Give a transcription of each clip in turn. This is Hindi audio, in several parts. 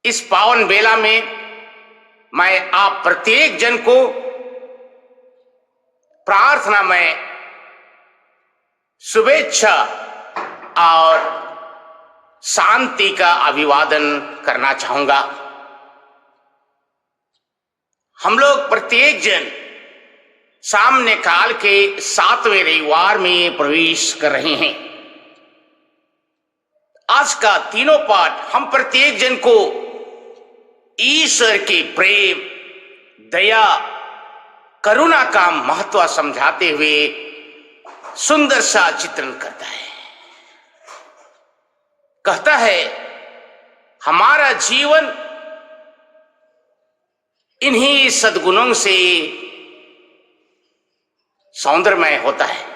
इस पावन बेला में मैं आप प्रत्येक जन को प्रार्थना में शुभेच्छा और शांति का अभिवादन करना चाहूंगा। हम लोग प्रत्येक जन सामने काल के 7वें रविवार में प्रवेश कर रहे हैं। आज का तीनों पाठ हम प्रत्येक जन को ईश्वर के प्रेम, दया, करुणा का महत्व समझाते हुए सुंदर सा चित्रण करता है। कहता है हमारा जीवन इन्हीं सद्गुणों से सौंदर्यमय होता है।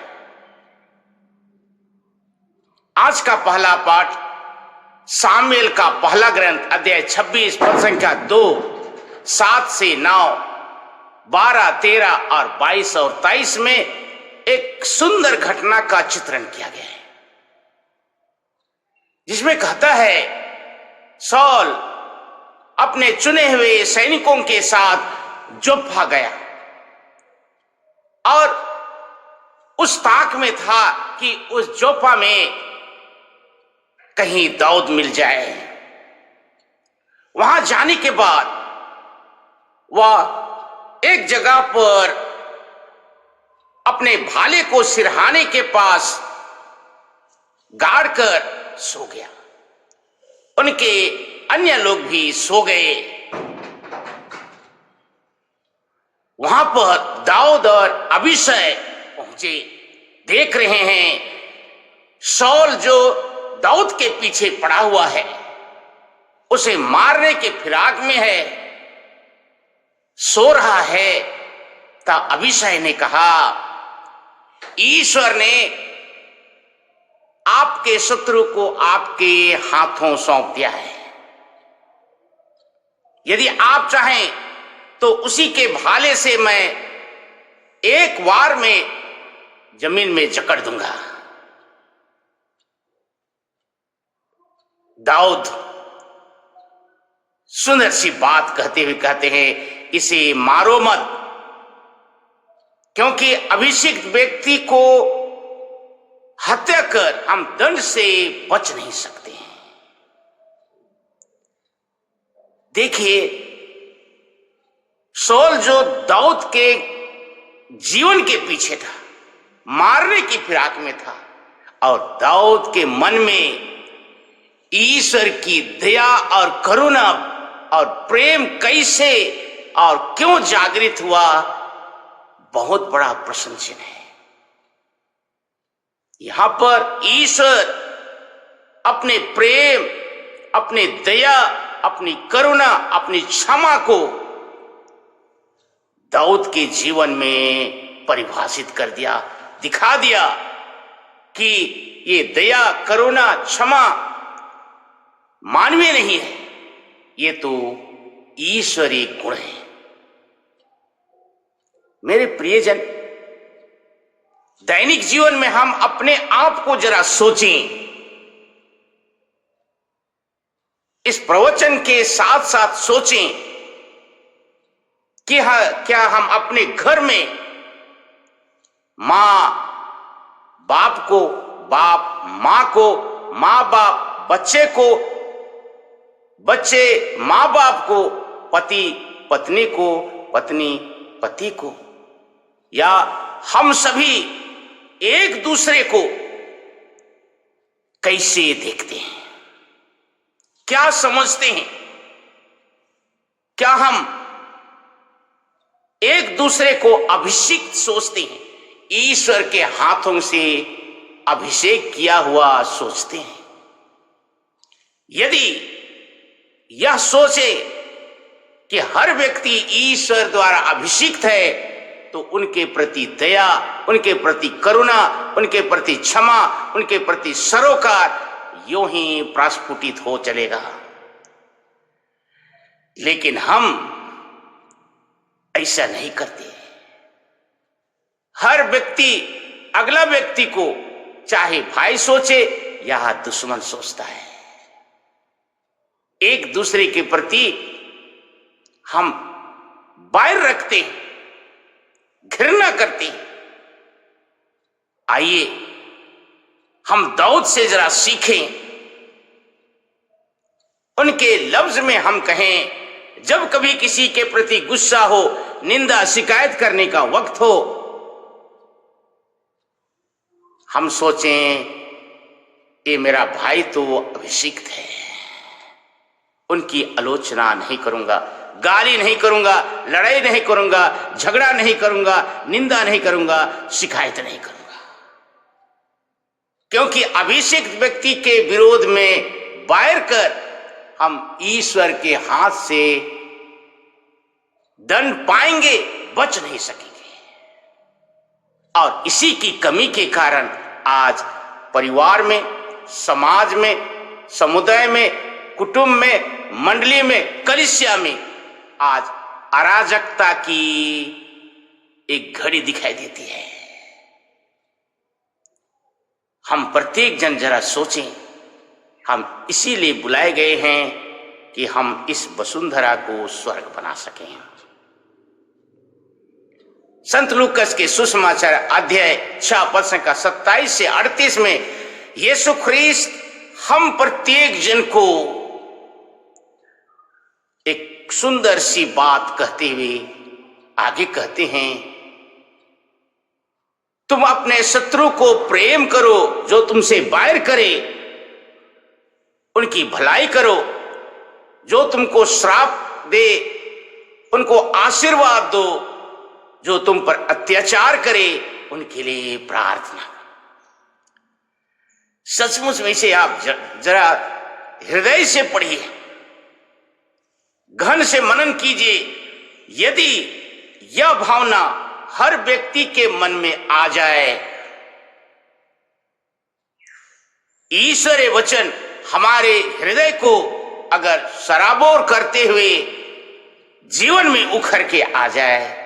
आज का पहला पाठ सामुएल का पहला ग्रंथ अध्याय 26 पद संख्या 2, 7 से 9, 12, 13 और 22 और 23 में एक सुंदर घटना का चित्रण किया गया है, जिसमें कहता है सौल अपने चुने हुए सैनिकों के साथ जोप्पा गया और उस ताक में था कि उस जोप्पा में कहीं दाऊद मिल जाए। वहां जाने के बाद वह एक जगह पर अपने भाले को सिरहाने के पास गाड़ कर सो गया। उनके अन्य लोग भी सो गए। वहां पर दाऊद और अबीशै पहुंचे। देख रहे हैं सौल जो दाऊद के पीछे पड़ा हुआ है, उसे मारने के फिराक में है, सो रहा है। तब अबीशै ने कहा ईश्वर ने आपके शत्रु को आपके हाथों सौंप दिया है। यदि आप चाहें तो उसी के भाले से मैं एक वार में जमीन में जकड़ दूंगा। दाऊद सुंदर सी बात कहते हुए कहते हैं इसे मारो मत, क्योंकि अभिषिक्त व्यक्ति को हत्या कर हम दंड से बच नहीं सकते हैं। देखिए सौल जो दाऊद के जीवन के पीछे था, मारने की फिराक में था, और दाऊद के मन में ईश्वर की दया और करुणा और प्रेम कैसे और क्यों जागृत हुआ, बहुत बड़ा प्रश्न चिन्ह है। यहां पर ईश्वर अपने प्रेम, अपने दया, अपनी करुणा, अपनी क्षमा को दाऊद के जीवन में परिभाषित कर दिया, दिखा दिया कि ये दया, करुणा, क्षमा मानवीय नहीं है, ये तो ईश्वरीय गुण है। मेरे प्रियजन, दैनिक जीवन में हम अपने आप को जरा सोचें। इस प्रवचन के साथ साथ सोचें कि क्या हम अपने घर में मां बाप को, बाप मां को, मां बाप बच्चे को, बच्चे मां बाप को, पति पत्नी को, पत्नी पति को, या हम सभी एक दूसरे को कैसे देखते हैं, क्या समझते हैं? क्या हम एक दूसरे को अभिषिक्त सोचते हैं, ईश्वर के हाथों से अभिषेक किया हुआ सोचते हैं? यदि यह सोचे कि हर व्यक्ति ईश्वर द्वारा अभिषिक्त है, तो उनके प्रति दया, उनके प्रति करुणा, उनके प्रति क्षमा, उनके प्रति सरोकार यूं ही प्रस्फुटित हो चलेगा। लेकिन हम ऐसा नहीं करते। हर व्यक्ति अगला व्यक्ति को चाहे भाई सोचे या दुश्मन सोचता है। एक दूसरे के प्रति हम बैर रखते हैं, घृणा करते हैं। आइए हम दाऊद से जरा सीखें। उनके लफ्ज में हम कहें, जब कभी किसी के प्रति गुस्सा हो, निंदा शिकायत करने का वक्त हो, हम सोचें ये मेरा भाई तो अभिषिक्त है, उनकी आलोचना नहीं करूंगा, गाली नहीं करूंगा, लड़ाई नहीं करूंगा, झगड़ा नहीं करूंगा, निंदा नहीं करूंगा, शिकायत नहीं करूंगा। क्योंकि अभिषिक्त व्यक्ति के विरोध में बैर कर हम ईश्वर के हाथ से दंड पाएंगे, बच नहीं सकेंगे। और इसी की कमी के कारण आज परिवार में, समाज में, समुदाय में, कुटुंब में, मंडली में, कलीसिया में आज अराजकता की एक घड़ी दिखाई देती है। हम प्रत्येक जन जरा सोचें, हम इसीलिए बुलाए गए हैं कि हम इस वसुंधरा को स्वर्ग बना सकें। संत लूकस के सुसमाचार अध्याय 6 पद का 27 से 38 में यीशु ख्रीस्त हम प्रत्येक जन को एक सुंदर सी बात कहते हुए आगे कहते हैं, तुम अपने शत्रु को प्रेम करो, जो तुमसे बैर करे उनकी भलाई करो, जो तुमको श्राप दे उनको आशीर्वाद दो, जो तुम पर अत्याचार करे उनके लिए प्रार्थना। सचमुच में इसे आप जरा हृदय से पढ़िए, गहन से मनन कीजिए। यदि यह भावना हर व्यक्ति के मन में आ जाए, ईश्वर वचन हमारे हृदय को अगर सराबोर करते हुए जीवन में उखड़ के आ जाए,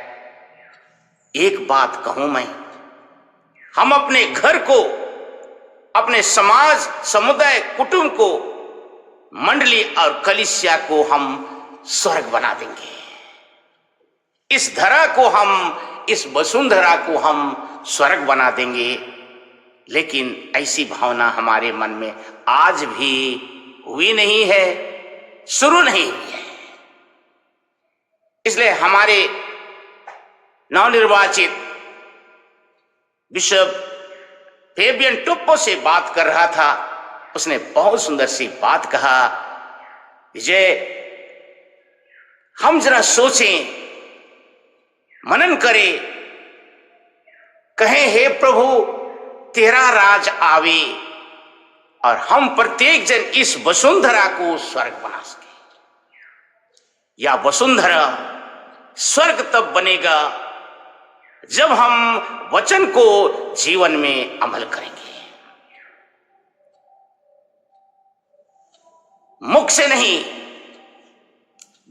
एक बात कहूं मैं, हम अपने घर को, अपने समाज, समुदाय, कुटुंब को, मंडली और कलीसिया को हम स्वर्ग बना देंगे। इस धरा को हम, इस वसुंधरा को हम स्वर्ग बना देंगे। लेकिन ऐसी भावना हमारे मन में आज भी हुई नहीं है, शुरू नहीं हुई है। इसलिए हमारे नवनिर्वाचित बिशप फेबियन टुप्पो से बात कर रहा था, उसने बहुत सुंदर सी बात कहा। विजय, हम जरा सोचें, मनन करें, कहें हे प्रभु तेरा राज आवे और हम प्रत्येक जन इस वसुंधरा को स्वर्ग बना सके। या वसुंधरा स्वर्ग तब बनेगा जब हम वचन को जीवन में अमल करेंगे, मुख से नहीं,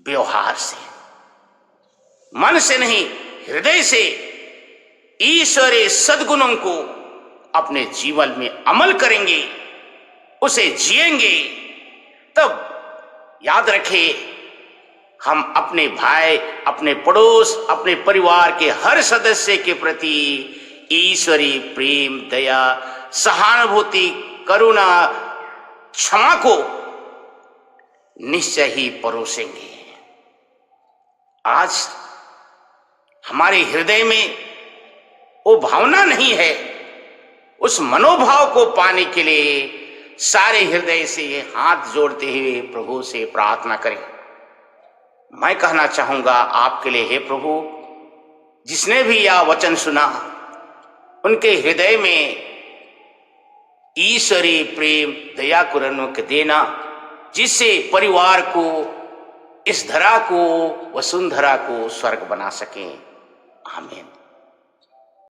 व्यवहार से, मन से नहीं, हृदय से ईश्वरीय सद्गुणों को अपने जीवन में अमल करेंगे, उसे जिएंगे। तब याद रखें, हम अपने भाई, अपने पड़ोस, अपने परिवार के हर सदस्य के प्रति ईश्वरीय प्रेम, दया, सहानुभूति, करुणा, क्षमा को निश्चय ही परोसेंगे। आज हमारे हृदय में वो भावना नहीं है। उस मनोभाव को पाने के लिए सारे हृदय से हाथ जोड़ते हुए प्रभु से प्रार्थना करें। मैं कहना चाहूंगा आपके लिए, हे प्रभु, जिसने भी यह वचन सुना, उनके हृदय में ईश्वरीय प्रेम, दया, करुणा के देना, जिससे परिवार को, इस धरा को, वसुंधरा को स्वर्ग बना सके। आमीन।